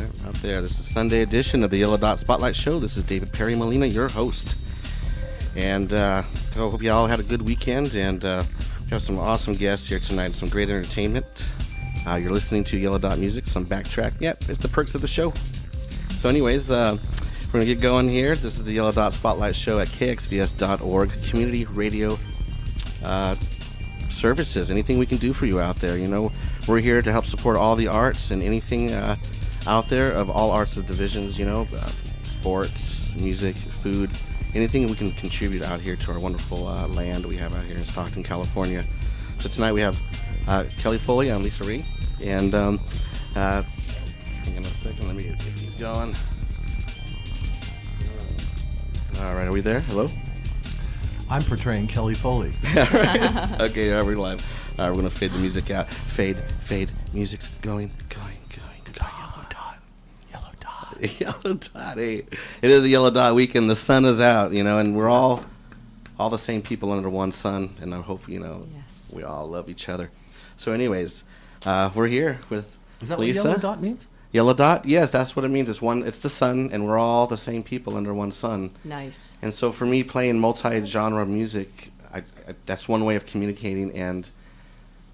right, out there. This is Sunday edition of the Yellow Dot Spotlight Show. This is David Perry Molina, your host. And I hope you all had a good weekend. And we have some awesome guests here tonight, some great entertainment. You're listening to Yellow Dot Music, some backtrack. Yep, it's the perks of the show. So anyways, we're going to get going here. This is the Yellow Dot Spotlight Show at kxvs.org, community radio services, anything we can do for you out there. You know, we're here to help support all the arts and anything out there of all arts of divisions, you know, sports, music, food, anything we can contribute out here to our wonderful land we have out here in Stockton, California. So tonight we have Kelly Foley. I'm Lisa Rie. And hang on a second, let me get these going. All right, are we there? Hello? I'm portraying Kelly Foley. Right. Okay, we're live. All right, we're going to fade the music out. Fade. Music's going. Yellow dot. Yellow dot. Hey, it is a yellow dot weekend. The sun is out, you know, and we're all the same people under one sun. And I hope, you know, Yes. we all love each other. So anyways, we're here with Is that Lisa. what yellow dot means? Yellow dot? Yes, that's what it means. It's the sun, and we're all the same people under one sun. Nice. And so for me, playing multi-genre music, I that's one way of communicating and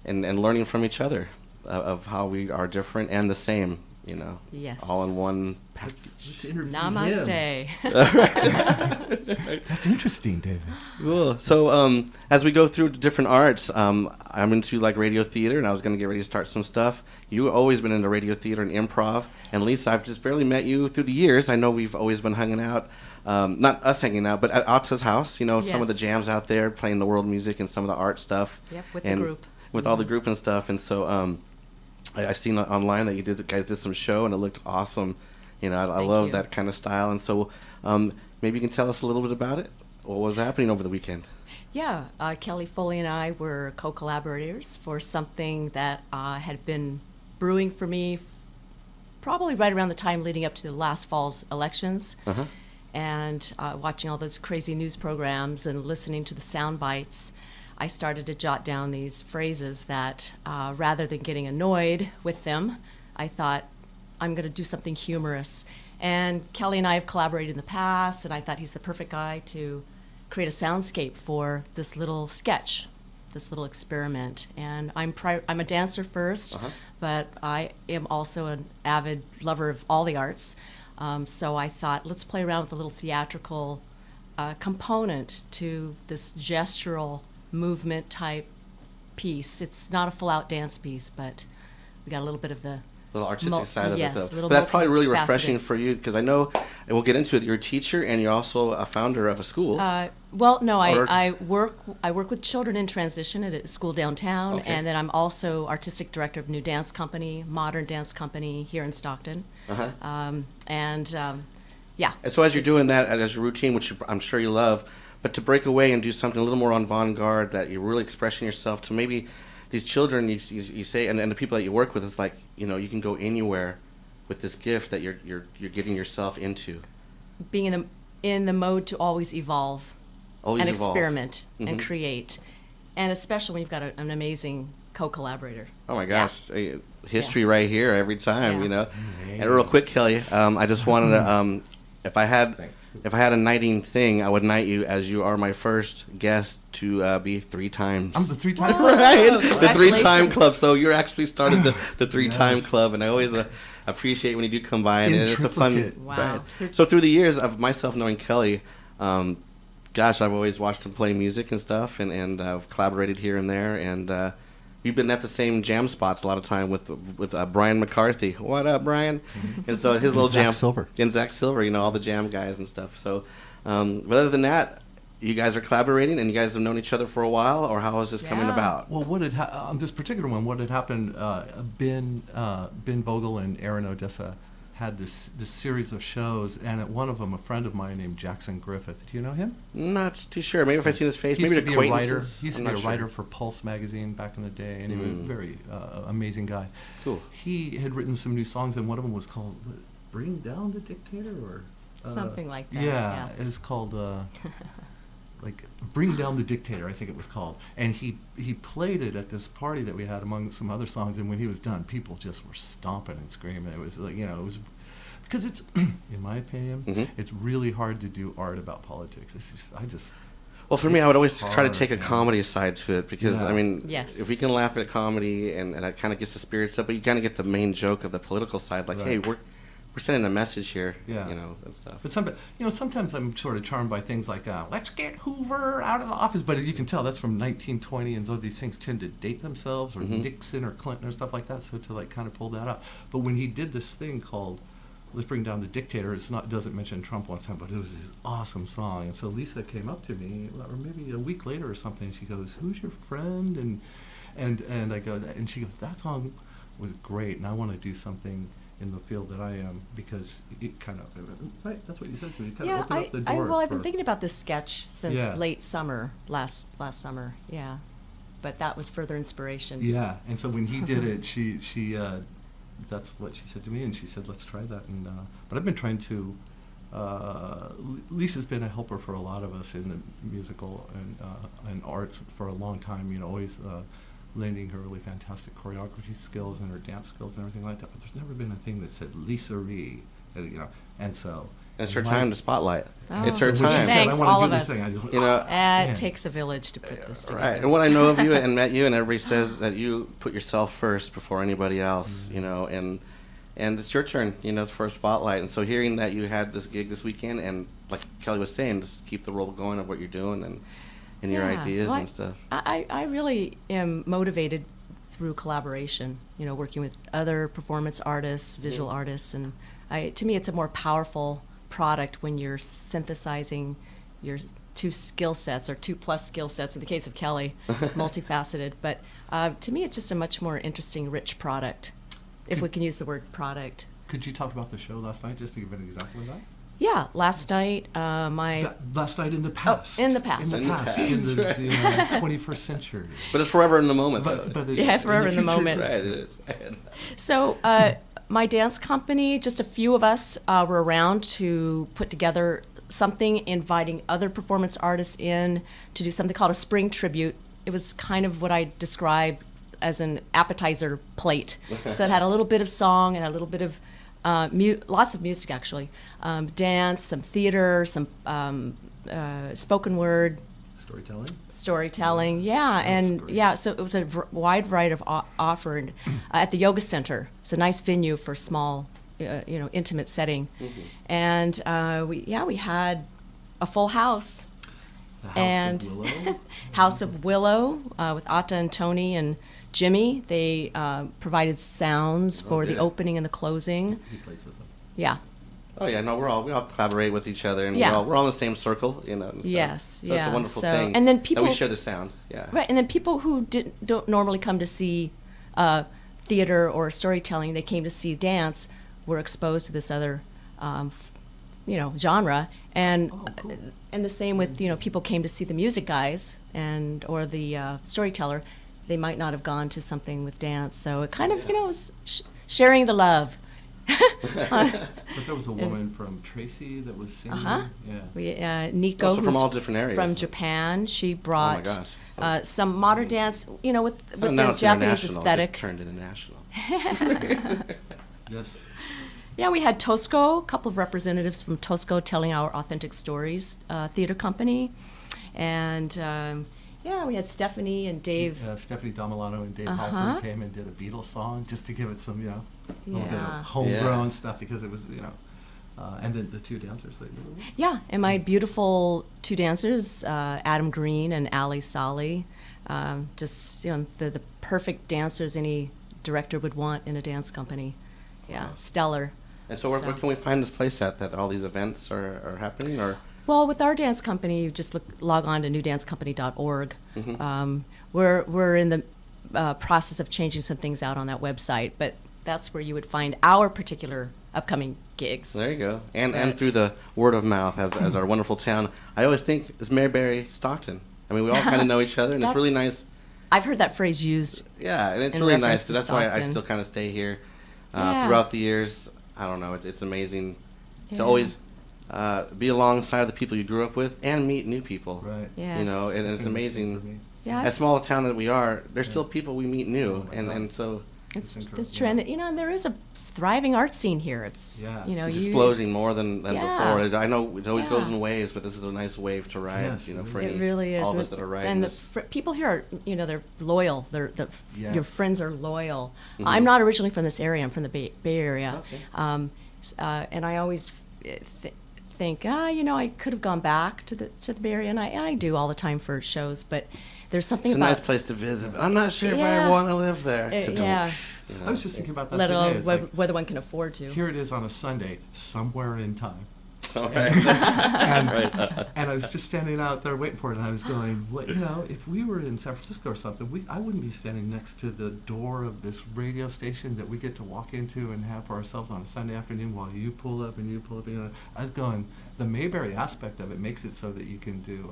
learning from each other of how we are different and the same, you know. Yes. All in one package. Let's interview Namaste. him. That's interesting, David. Cool. So as we go through the different arts, I'm into like radio theater, and I was going to get ready to start some stuff. You've always been into radio theater and improv. And Lisa, I've just barely met you through the years. I know we've always been hanging out. Not us hanging out, but at Atta's house, you know, some of the Yes. jams out there, playing the world music and some of the art stuff. Yep, with and the group. With all the group and stuff. And so I've seen online that you guys did some show, and it looked awesome. You know, I Thank love you. that kind of style. And so maybe you can tell us a little bit about it. What was happening over the weekend? Yeah, Kelly Foley and I were co-collaborators for something that had been brewing for me probably right around the time leading up to the last fall's elections. Uh-huh. And watching all those crazy news programs and listening to the sound bites, I started to jot down these phrases that rather than getting annoyed with them, I thought, I'm going to do something humorous. And Kelly and I have collaborated in the past, and I thought he's the perfect guy to create a soundscape for this little sketch, this little experiment. And I'm a dancer first, Uh-huh. but I am also an avid lover of all the arts. So I thought, let's play around with a little theatrical component to this gestural movement type piece. It's not a full-out dance piece, but we got a little bit of the Little artistic side of yes, it, though. little But that's probably really multifaceted. refreshing for you, because I know, and we'll get into it, you're a teacher and you're also a founder of a school. Well, no, Or- I work with children in transition at a school downtown, Okay. and then I'm also artistic director of a new dance company, modern dance company here in Stockton. Uh-huh. Yeah. And so as you're doing that as your routine, which I'm sure you love, but to break away and do something a little more avant-garde, that you're really expressing yourself to maybe these children, you say, and the people that you work with, it's like, you know, you can go anywhere with this gift that you're getting yourself into. Being in the mode to always evolve Always and evolve. experiment and Mhm. create, and especially when you've got an amazing co-collaborator. Oh my gosh, history right here every time, Yeah. you know. And real quick, Kelly, I just wanted to, if I had a knighting thing, I would knight you as you are my first guest to be 3 times. I'm the 3-time. Whoa. Right, the 3-time Congratulations. club. So you're actually started the 3-time Yes. club, and I always appreciate when you do come by, and In it's a fun triplicate. Wow. ride. So through the years of myself knowing Kelly, gosh, I've always watched him play music and stuff, and I've collaborated here and there, and we've been at the same jam spots a lot of time with Brian McCarthy. What up, Brian? And so his little Zach jam Silver. and Zach Silver, you know, all the jam guys and stuff. So, but other than that, you guys are collaborating, and you guys have known each other for a while, or how is this coming Yeah. about? Well, what had on this particular one, what had happened? Ben Vogel and Aaron Odessa had this series of shows, and at one of them, a friend of mine named Jackson Griffith. Do you know him? Not too sure. Maybe if I seen his face, He used maybe to be a writer. acquaintances. He used to I'm be a not sure. writer for Pulse magazine back in the day, and he was a very amazing guy. Cool. He had written some new songs, and one of them was called "Bring Down the Dictator," or Something like that. Yeah, it's called like "Bring Down the Dictator," I think it was called. And he played it at this party that we had among some other songs. And when he was done, people just were stomping and screaming. It was like, you know, because it's, in my opinion, Mhm. it's really hard to do art about politics. It's just, Well, for me, It's I would always try to hard, take a man. comedy side to it because, Yeah. I mean, Yes. if we can laugh at comedy and it kind of gets the spirits up, but you kind of get the main joke of the political side, like, hey, Right. we're sending a message here, Yeah. and stuff. But sometimes I'm sort of charmed by things like, let's get Hoover out of the office. But you can tell that's from 1920, and so these things tend to date themselves, or Mhm. Nixon or Clinton or stuff like that. So to like kind of pull that up. But when he did this thing called "Let's Bring Down the Dictator," doesn't mention Trump once time, but it was this awesome song. And so Lisa came up to me, or maybe a week later or something. She goes, "Who's your friend?" And I go, and she goes, "That song was great, and I want to do something in the field that I am," because it kind of, right, that's what you said to me. It kind of opened up the door. Well, I've been for- thinking about this sketch since Yeah. late summer, last summer, yeah. But that was further inspiration. Yeah, and so when he did it, she that's what she said to me, and she said, "Let's try that." And but I've been trying to. Lisa's been a helper for a lot of us in the musical and arts for a long time. Always lending her really fantastic choreography skills and her dance skills and everything like that. But there's never been a thing that said Lisa Rie, and so. And it's her time to spotlight. Oh. It's her So when she time. said, Thanks, "I want all to of do this us. thing," I just went, You know, man. It takes a village to put this together. Right, and what I know of you and met you, and everybody says that you put yourself first before anybody else, and it's your turn, for a spotlight. And so hearing that you had this gig this weekend, and like Kelly was saying, just keep the roll going of what you're doing and your Yeah. ideas Well, and stuff. I really am motivated through collaboration, working with other performance artists, visual artists, and to me it's a more powerful product when you're synthesizing your two skill sets, or 2+ skill sets in the case of Kelly, multifaceted. But to me it's just a much more interesting, rich product, if we can use the word product. Could you talk about the show last night, just to give an example of that? Yeah, last night my Last night in the past. in the past. In In the the past. past, In the right. 21st century. But it's forever in the moment, But though. it's Yeah, forever in the future. moment. Right, it is. So my dance company, just a few of us were around to put together something, inviting other performance artists in to do something called a spring tribute. It was kind of what I describe as an appetizer plate. So it had a little bit of song and a little bit of lots of music, actually, dance, some theater, some spoken word, storytelling, yeah, and great. yeah. So it was a wide variety of offered at the yoga center. It's a nice venue for small, intimate setting, and we had a full house. The House And of Willow. House of Willow with Atta and Tony and Jimmy. They provided sounds for the good. opening and the closing. He plays with them. Yeah. Oh yeah, no, we all collaborate with each other, and Yeah. we're all in the same circle, and stuff. Yes, So it's yeah, a wonderful so- thing. and then that people- we share the sound. Yeah. Right, and then people who don't normally come to see theater or storytelling, they came to see dance, were exposed to this other, genre, and cool. and the same with people came to see the music guys or the storyteller, they might not have gone to something with dance, so it kind of was sharing the love. But there was a woman from Tracy that was singing. Uh-huh. Yeah. We Nico, Also from who's all different areas. from Japan, she brought gosh. some modern dance, with So now the it's Japanese international. aesthetic. It just turned international. Yes. Yeah, we had Tosco, a couple of representatives from Tosco telling our authentic stories theater company, and we had Stephanie and Dave. Stephanie Domilano and Dave Uh-huh. Halford came and did a Beatles song just to give it some, little bit of Yeah. homegrown stuff, because it was, and then the two dancers. Yeah, and my beautiful two dancers, Adam Green and Ali Sali, just the perfect dancers any director would want in a dance company. Yeah, stellar. And so, where can we find this place at that all these events are happening? Or Well, with our dance company, you just log on to newdancecompany.org. Mm-hmm. We're in the process of changing some things out on that website, but that's where you would find our particular upcoming gigs. there you go, and Right. through the word of mouth as our wonderful town. I always think it's Maryberry, Stockton. I mean, we all kind of know each other, and it's really That's- nice. I've heard that phrase used. Yeah, and it's in really reference nice. to That's why I Stockton. still kind of stay here Yeah. throughout the years. I don't know. It's amazing Yeah. to always be alongside the people you grew up with and meet new people. Right. Yes. You know, and it's Kinda the same for amazing. me. Yeah. As small a town that we are, there's still people we meet new, Oh my God. and so It's trend. And there is a thriving art scene here. It's it's exploding more than before. I know it always goes in waves, but this is a nice wave to ride. For it really is. All of us that are riding. And the people here are, they're loyal. Your friends are loyal. I'm not originally from this area. I'm from the Bay Area, and I always think, I could have gone back to the Bay Area, and I do all the time for shows, but. There's something it's about... a nice place to visit, but I'm not sure if I want to live there. I was just thinking about that let alone today. whether one can afford to. Here it is on a Sunday, somewhere in time. And I was just standing out there waiting for it, and I was going, if we were in San Francisco or something, I wouldn't be standing next to the door of this radio station that we get to walk into and have for ourselves on a Sunday afternoon while you pull up and you pull up. I was going, the Mayberry aspect of it makes it so that you can do...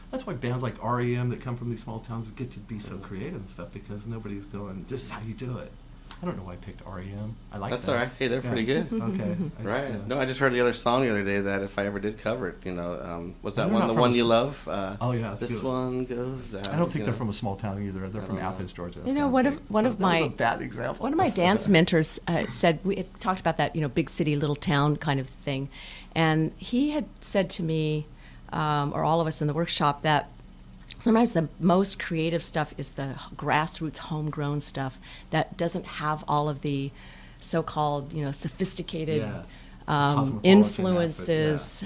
that's why bands like REM that come from these small towns get to be so creative and stuff, because nobody's going, this is how you do it. I don't know why I picked REM. I like that. That's all right. Hey, they're pretty good. Okay. No, I just heard the other song the other day that if I ever did cover it, was that one the one you love? This good. One goes out. I don't think they're from a small town either. They're from Athens, Georgia. One of my a bad example. One of my dance mentors said, we had talked about that, big city, little town kind of thing, and he had said to me, or all of us in the workshop, that sometimes the most creative stuff is the grassroots, homegrown stuff that doesn't have all of the so-called, sophisticated influences,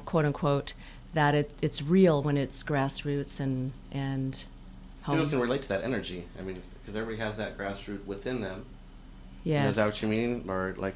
quote unquote. That it's real when it's grassroots and home. People can relate to that energy. I mean, because everybody has that grassroots within them. Yes. Is that what you mean, or like?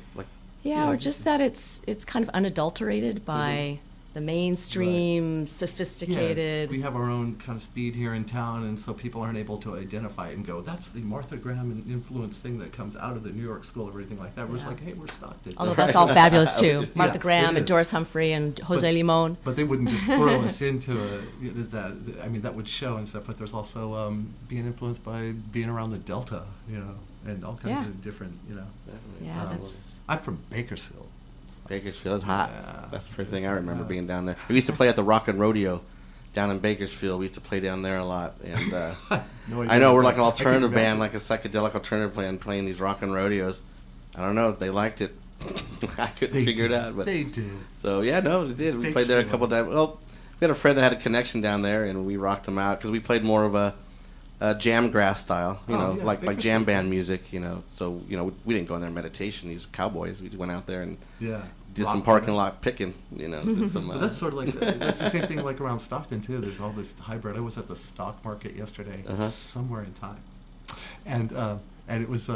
Yeah, or just that it's kind of unadulterated by. The mainstream, sophisticated. We have our own kind of speed here in town, and so people aren't able to identify it and go, that's the Martha Graham influence thing that comes out of the New York School or everything like that. We're just like, hey, we're Stockton. Although that's all fabulous too. Martha Graham and Doris Humphrey and Jose Limon. But they wouldn't just throw us into that. I mean, that would show and stuff, but there's also being influenced by being around the Delta, and all kinds of different, I'm from Bakersfield. Bakersfield is hot. Yeah. That's the first thing I remember being down there. We used to play at the Rockin' Rodeo down in Bakersfield. We used to play down there a lot. And I know we're like an alternative band, like a psychedelic alternative band playing these Rockin' Rodeos. I don't know. They liked it. I couldn't figure it out. But they did. So, they did. We played there a couple times. Well, we had a friend that had a connection down there, and we rocked them out because we played more of a jam grass style, like jam band music, So, we didn't go in there in meditation. These cowboys, we just went out there and did some parking lot picking, Did some, but that's sort of like that's the same thing like around Stockton too. There's all this hybrid. I was at the stock market yesterday, somewhere in time, and it was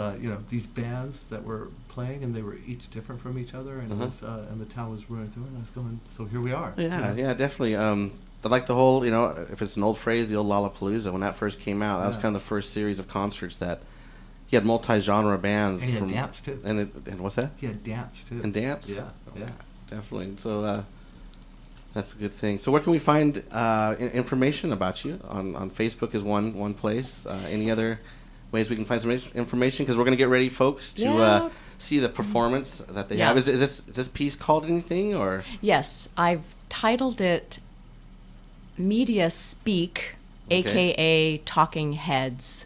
these bands that were playing, and they were each different from each other, and it was, and the town was running through, and I was going, so here we are. Yeah, definitely. I like the whole, if it's an old phrase, the old Lollapalooza, when that first came out, that was kind of the first series of concerts that he had multi-genre bands. And he had dance, too. And what's that? He had dance, too. And dance? Yeah. Definitely. So that's a good thing. So where can we find information about you? On Facebook is one place. Any other ways we can find some information? Because we're going to get ready, folks, to see the performance that they have. Is this piece called anything? Or? Yes. I've titled it Media Speak, a.k.a. Talking Heads.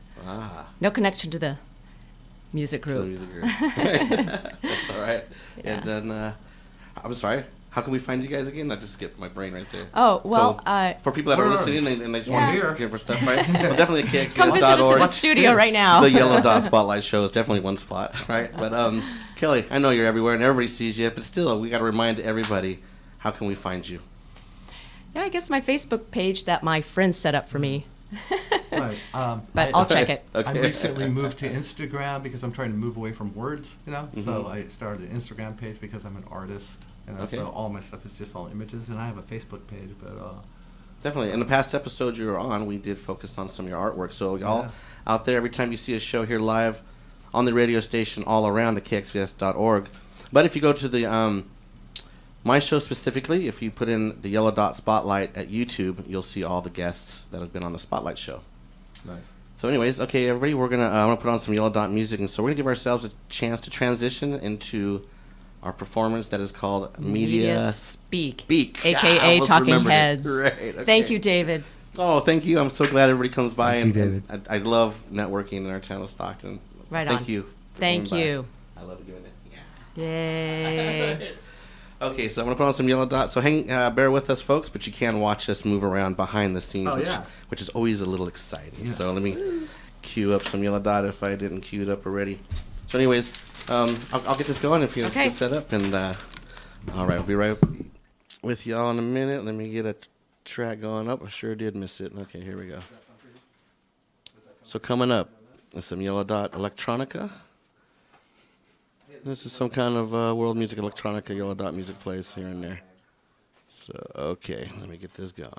No connection to the music group. That's all right. Yeah. And then, I'm sorry, how can we find you guys again? I just skipped my brain right there. Oh, well, so, for people that are listening and they just want to hear for stuff, right? Well, definitely at KXPS.org. Come visit us in the studio right now. The Yellow Dot Spotlight Show is definitely one spot, right? But, Kelly, I know you're everywhere and everybody sees you, but still, we got to remind everybody, how can we find you? Yeah, I guess my Facebook page that my friend set up for me. Right. But I'll check it. Okay. I recently moved to Instagram because I'm trying to move away from words, So I started an Instagram page because I'm an artist, so all my stuff is just all images, and I have a Facebook page, but definitely. In the past episode you were on, we did focus on some of your artwork. So y'all out there, every time you see a show here live on the radio station all around the KXPS.org. But if you go to the my show specifically, if you put in the Yellow Dot Spotlight at YouTube, you'll see all the guests that have been on the Spotlight show. Nice. So anyways, okay, everybody, we're going to put on some Yellow Dot music, and so we're going to give ourselves a chance to transition into our performance that is called Media Speak. A.k.a. Talking Heads. Right, okay. Thank you, David. Oh, thank you. I'm so glad everybody comes by. Thank you, David. I love networking in our town of Stockton. Right Thank on. you. Thank Bye. you. I love doing it. Yay. Okay, so I'm gonna put on some yellow dots. So bear with us, folks, but you can watch us move around behind the scenes, Oh, yeah. which is always a little exciting. Yes. So let me cue up some yellow dot if I didn't cue it up already. So, anyways, I'll get this going if you Okay. get set up, and all right, I'll be right with y'all in a minute. Let me get a track going up. I sure did miss it. Okay, here we go. So coming up is some yellow dot electronica. This is some kind of world music electronica. Yellow dot music plays here and there. So okay, let me get this going.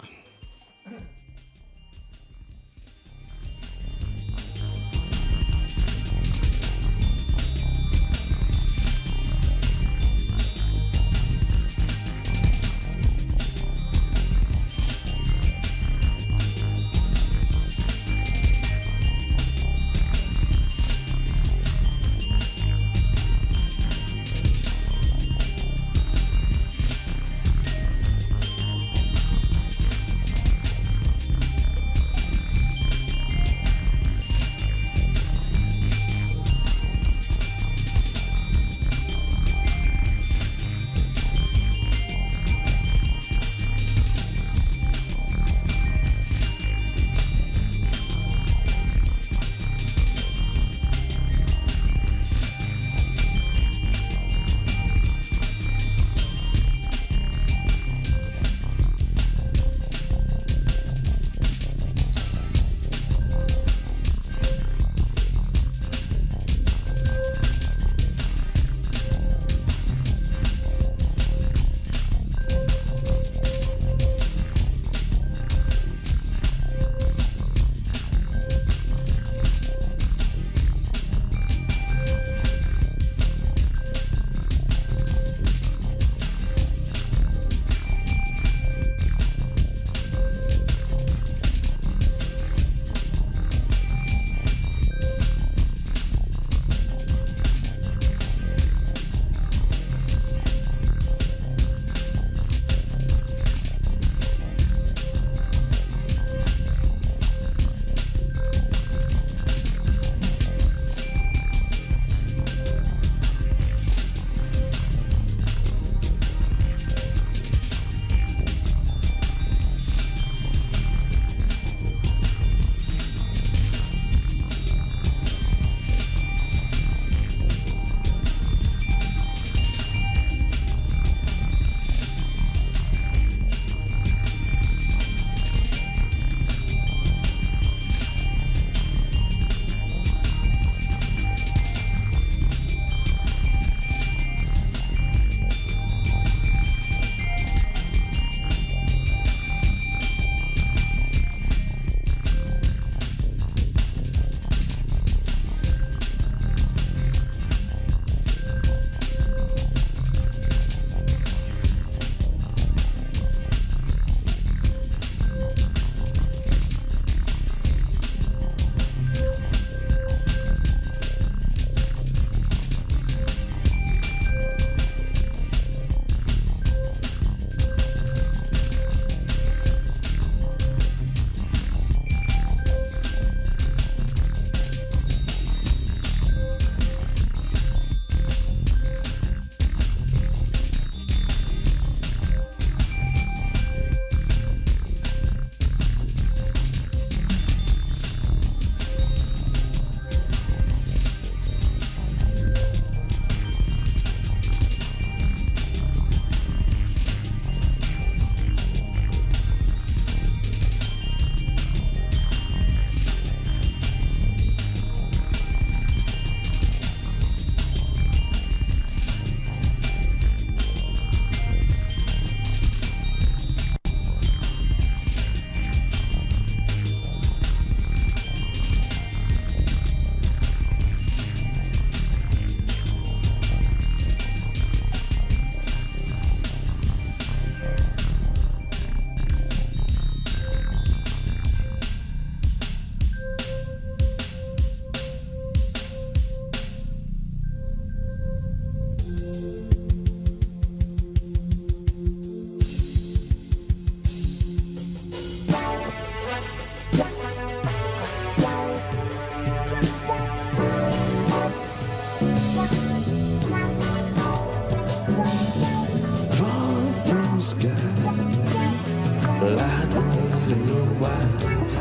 why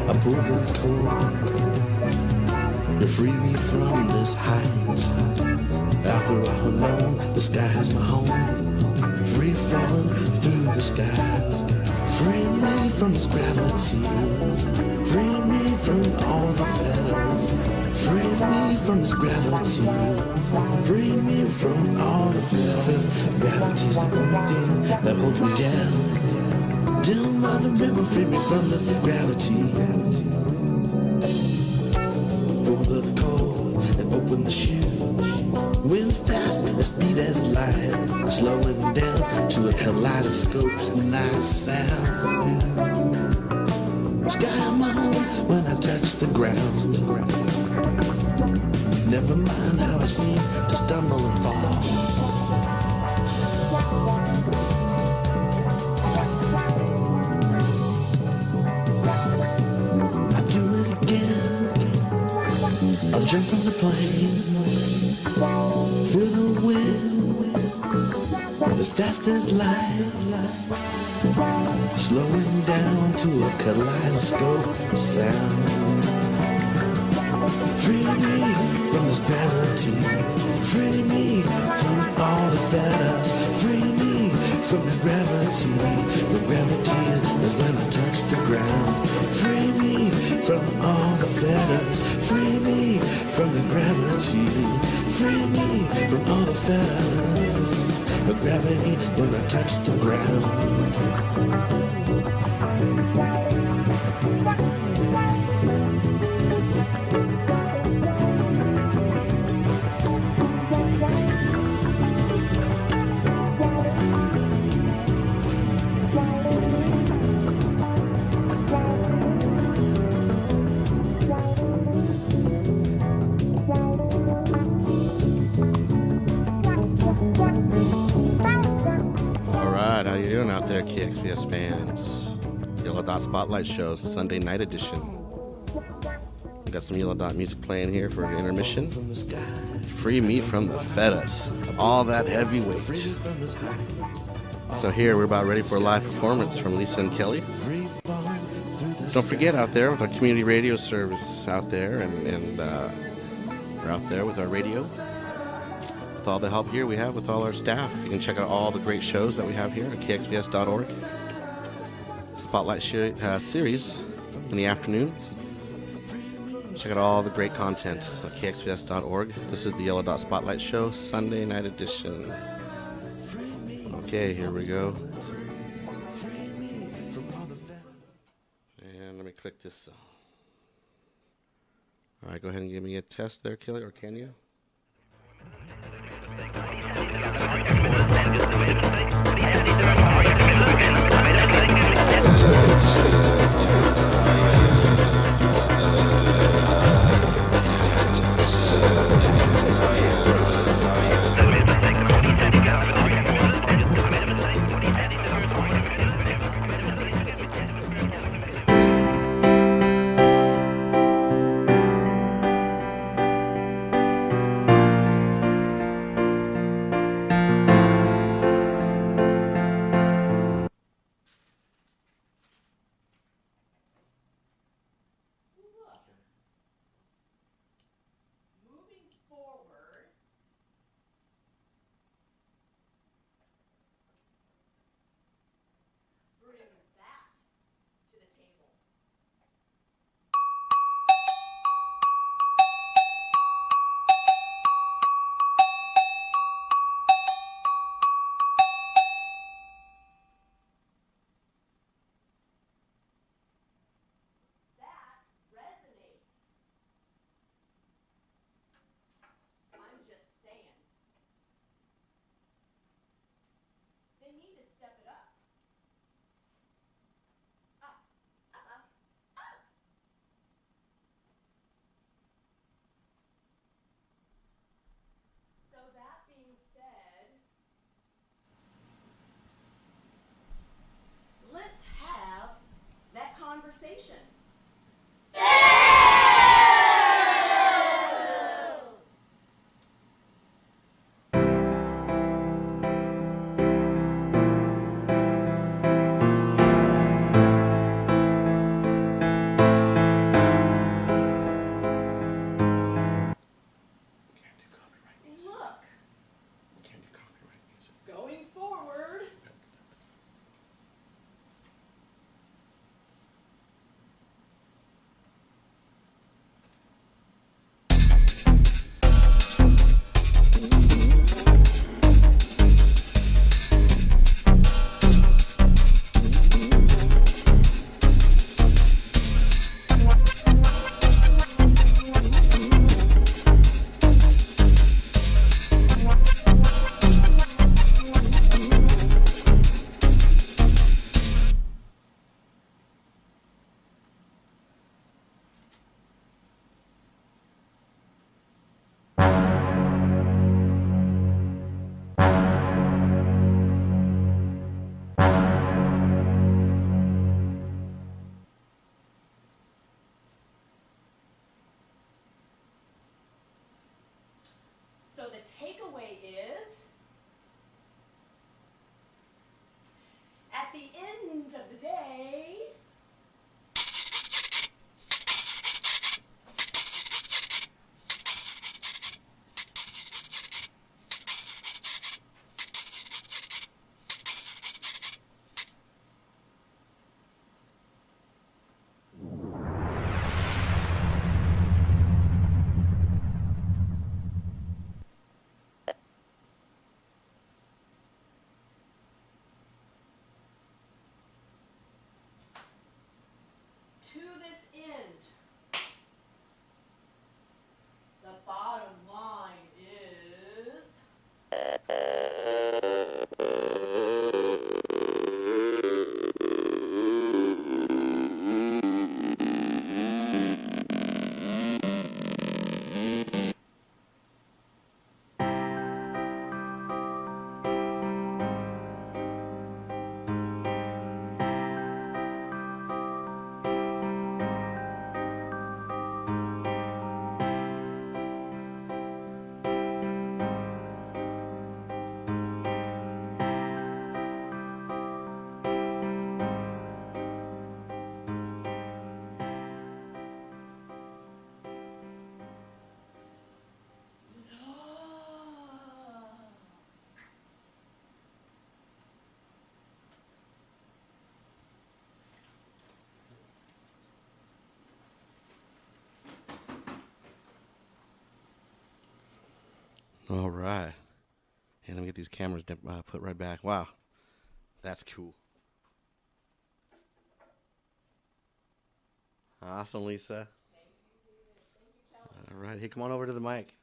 I pull the cord to free me from this height. After all alone, the sky is my home. Free falling through the sky. Free me from this gravity. Free me from all the fetters. Free me from this gravity. Free me from all the fetters. Gravity's the only thing that holds me down. Down by the river, free me from this gravity. Pull the cord and open the shoe. Wind fast, as speed as light, slowing down to a kaleidoscope's nice sound. Sky is my home when I touch the ground. Never mind how I seem to stumble and fall. I do it again. I'll jump from the plane. Feel the wind as fast as light, slowing down to a kaleidoscope sound. Free me from this gravity. Free me from all the fetters. Free me from the gravity. The gravity is when I touch the ground. Free me from all the fetters. Free me from the gravity. Free me from all the fetters. The gravity when I touch the ground. Out there, KXVS fans. Yellow Dot Spotlight Show, Sunday night edition. We got some Yellow Dot music playing here for an intermission. Free me from the fetters. All that heavy weight. So here, we're about ready for a live performance from Lisa and Kelly. Don't forget out there with our community radio service out there, and we're out there with our radio. With all the help here we have with all our staff. You can check out all the great shows that we have here at kxvs.org. Spotlight series in the afternoon. Check out all the great content at kxvs.org. This is the Yellow Dot Spotlight Show, Sunday night edition. Okay, here we go. And let me click this. All right, go ahead and give me a test there, Kelly, or can you? to this end, the bottom line is... All right. And let me get these cameras put right back. Wow. That's cool. Awesome, Lisa. Thank you, David. Thank you, Kelly. All right. Hey, come on over to the mic.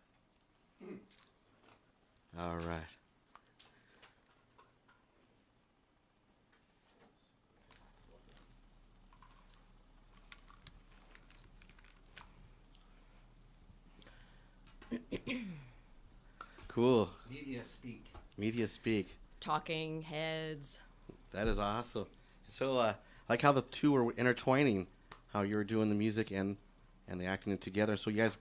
All right. Cool. Media speak. Media speak. Talking heads. That is awesome. So, I like how the two were intertwining, how you were doing the music and the acting it together. So you guys,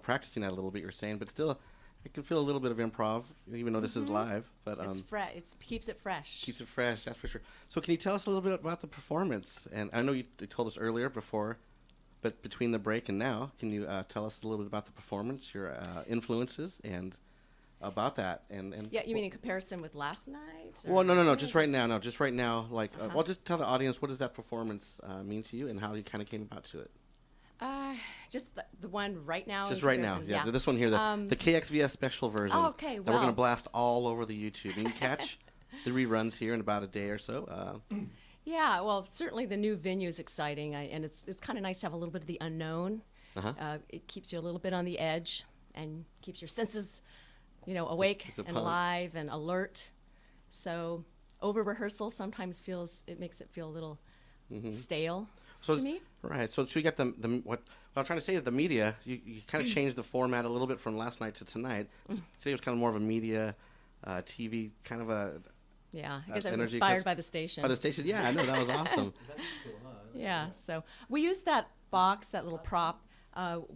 practicing that a little bit. You're saying, but still, I can feel a little bit of improv, even though this is live. But It's it keeps it fresh. keeps it fresh. That's for sure. So, can you tell us a little bit about the performance? And I know you told us earlier before, but between the break and now, can you tell us a little bit about the performance, your influences, and about that? And Yeah, you mean in comparison with last night? Well, no, or just right now. No, just right now. Like, well, just tell the audience, what does that performance mean to you, and how you kind of came about to it. Just the one right now. Just in right now, comparison? yeah. This one here, the KXVS special version. Oh, okay, That we're going wow. to blast all over the YouTube. You can catch the reruns here in about a day or so. Yeah, well, certainly the new venue is exciting, and it's kind of nice to have a little bit of the unknown. It keeps you a little bit on the edge and keeps your senses, awake It's a and punch. alive and alert. So over rehearsal sometimes makes it feel a little stale So to me. Right. So you got the what I'm trying to say is the media. You kind of changed the format a little bit from last night to tonight. Today was kind of more of a media, TV kind of a. Yeah, I that guess I was energy, inspired 'cause- by the station. By the station, yeah, I know that was awesome. That is cool, huh? I like Yeah, that. so we used that box, that little prop,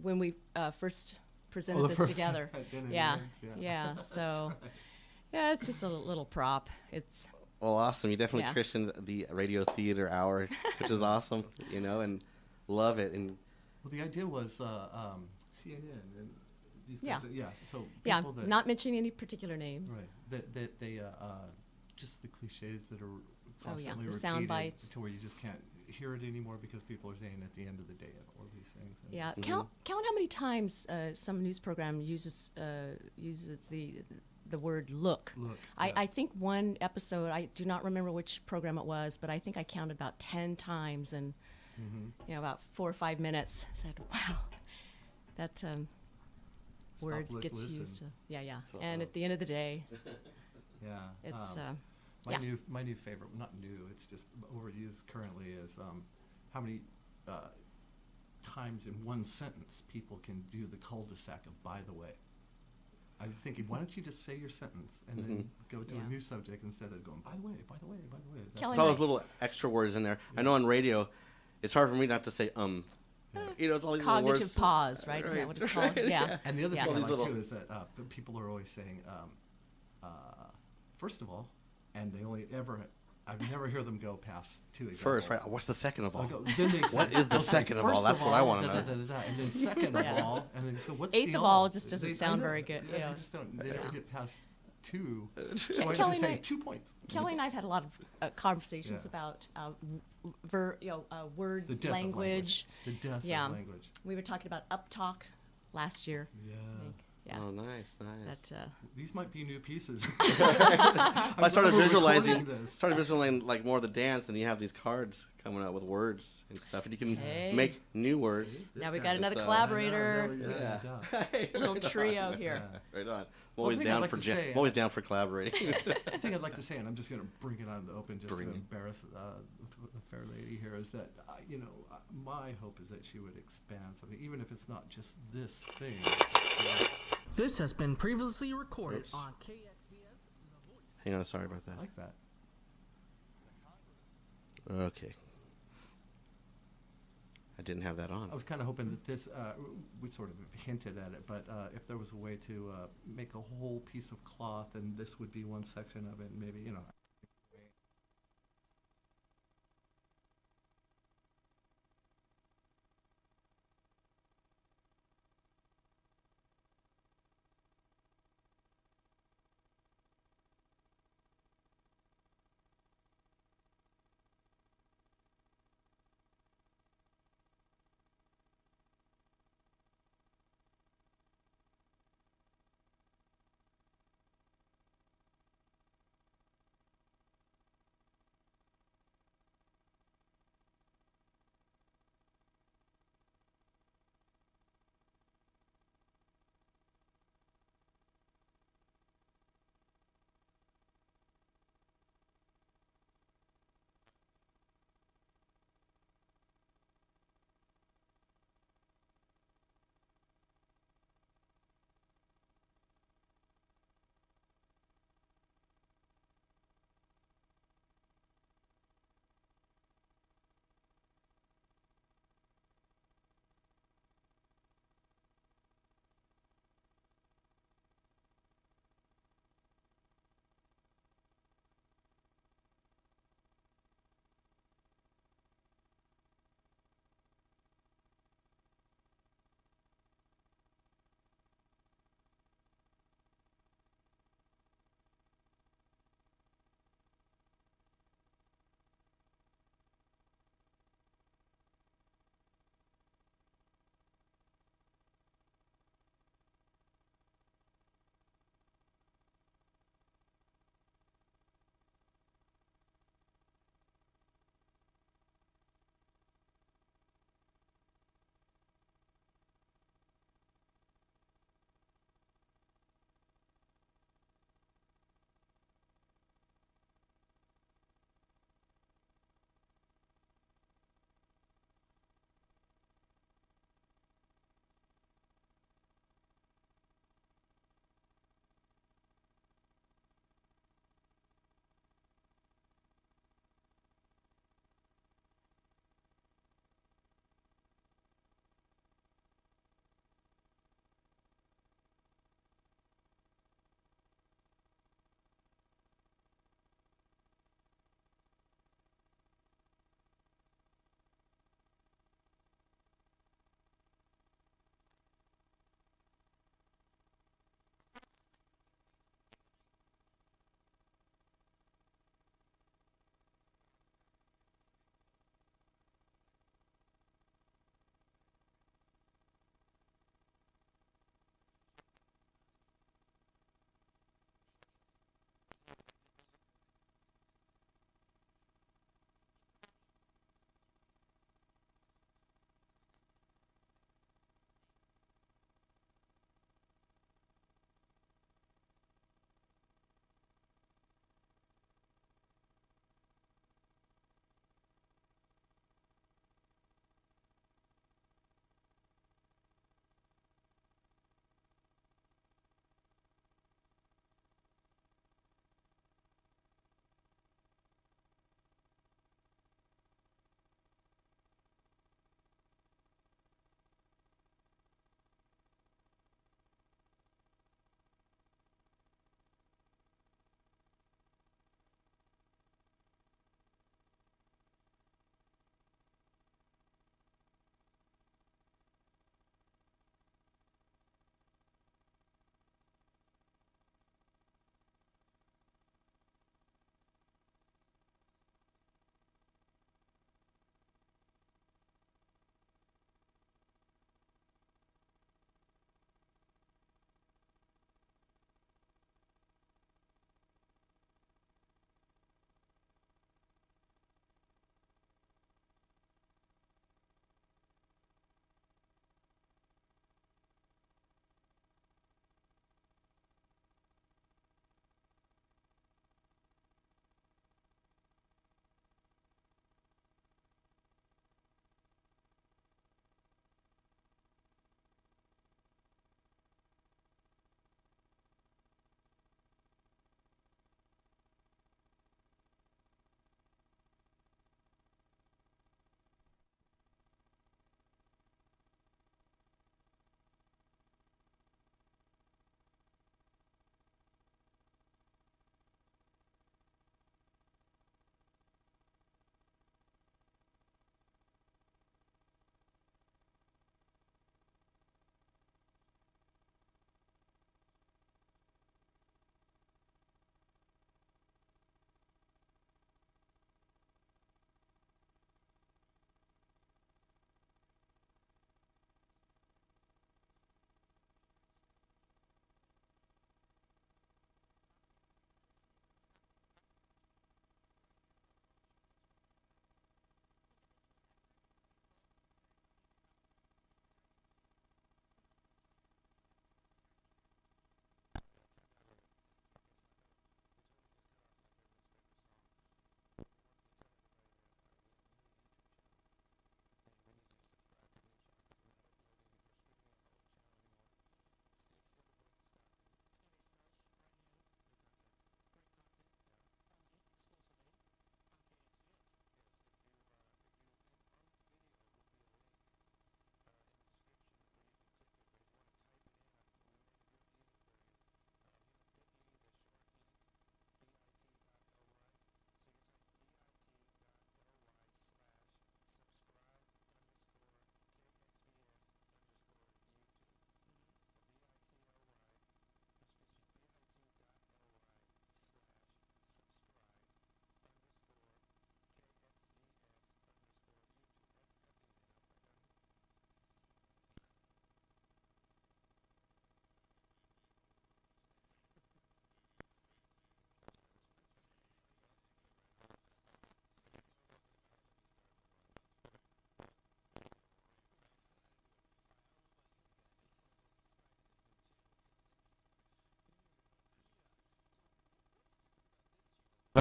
when we first presented the this first- together. at Dinner Yeah, Yards, yeah. yeah. So, yeah, it's just a little prop. It's Well, awesome. You definitely Yeah. christened the radio theater hour, which is awesome. And love it. And Well, the idea was CNN and these Yeah. guys. Yeah. So yeah. people that Not mentioning any particular names. right that they just the cliches that are constantly the sound repeated bites. to where you just can't hear it anymore because people are saying at the end of the day all these things. And Yeah. Count how many times some news program uses the word look. Look, I think one episode, I do not remember which program it was, but I think I counted about 10 times in about 4 or 5 minutes. I said, wow, that word look, gets listen. used. Yeah. So, And at the end of the day, Yeah. it's My yeah. my new favorite, not new, it's just overused currently, is how many times in one sentence people can do the cul-de-sac of "by the way." I'm thinking, why don't you just say your sentence and then go to Yeah. a new subject instead of going "by the way, by the way, by the way." Kelly it's all Right. those little extra words in there. I know on radio, it's hard for me not to say It's all these little cognitive words. pause, right? Is that what it's called? Right, Yeah. And the other Yeah. thing I All like these little- too is that people are always saying, first of all, and they only ever, I've never hear them go past 2 examples. First, right? What's the second of all? Then they say, What is the they'll say, second of all? "First That's what I wanna da, know." da, da, da, and then second Yeah. of all, and then so what's Eighth the of all just doesn't I sound know. very good, Yeah, you know. They just don't. They never Yeah. get past 2. So I Kelly just and say I- 2 points. Kelly and I have had a lot of conversations Yeah. about word The death language. of language. The death Yeah. of language. We were talking about uptalk last year. Yeah. I think. Yeah. Oh, nice. That, These might be new pieces. I started we're visualizing recording this. like more of the dance, and you have these cards coming out with words and stuff, and you can Hey. make new words. See? now we This got guy- another stuff. collaborator. Yeah. Hey, Little right on. trio here. Yeah. Right on. I'm Well, always the thing I'd down like for to say, I'm always down for collaborating. The thing I'd like to say, and I'm just going to bring it out in the open just Bring to it. embarrass the fair lady here, is that, my hope is that she would expand something, even if it's not just this thing. This has been previously recorded Oops. on KXVS The Voice. Hang on, sorry about that. I like that. Okay. I didn't have that on. I was kind of hoping that this, we sort of hinted at it, but if there was a way to make a whole piece of cloth, and this would be one section of it, and maybe,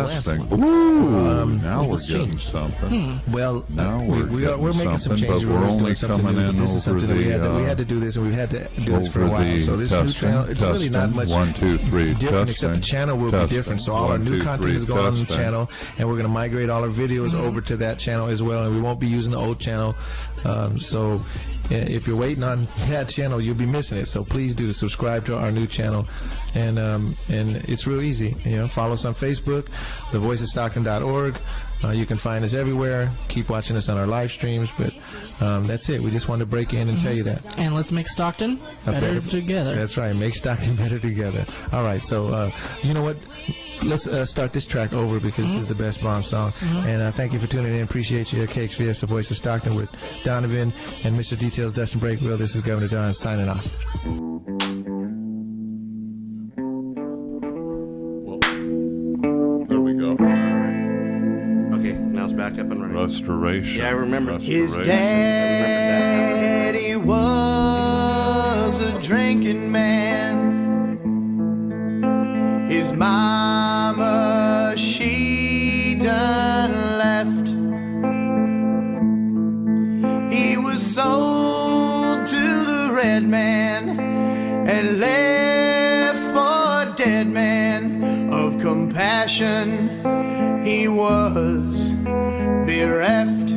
testing. one. Ooh, now we're what's getting changed? something. Well, Now we're making some something, changes. but we're doing only something coming new. in This is over something that we the, had to do this, and we've had to do this for a over while. the So this new testing, channel, it's really not much 1, 2, 3, different, except the testing, channel will be testing, different. So all our 1, new 2, content 3, is going on the testing. channel, and we're going to migrate all our videos over to that channel as well, and we won't be using the old channel. So if you're waiting on that channel, you'll be missing it. So please do subscribe to our new channel, and it's real easy. Follow us on Facebook, thevoiceofstockton.org. You can find us everywhere. Keep watching us on our live streams, but that's it. We just wanted to break in and tell you that. And let's make Stockton better together. That's right. Make Stockton better together. All right. So you know what? Let's start this track over because this is the best bomb song. And thank you for tuning in. Appreciate you. KXVS, the Voice of Stockton, with Donovan and Mr. Details, Dustin Breakwell. This is Governor Don signing off. There we go. Okay, now it's back up and running. Restoration. Yeah, I remember. His Restoration. daddy was a drinking man. His mama, she done left. He was sold to the red man and left for a dead man of compassion. He was bereft.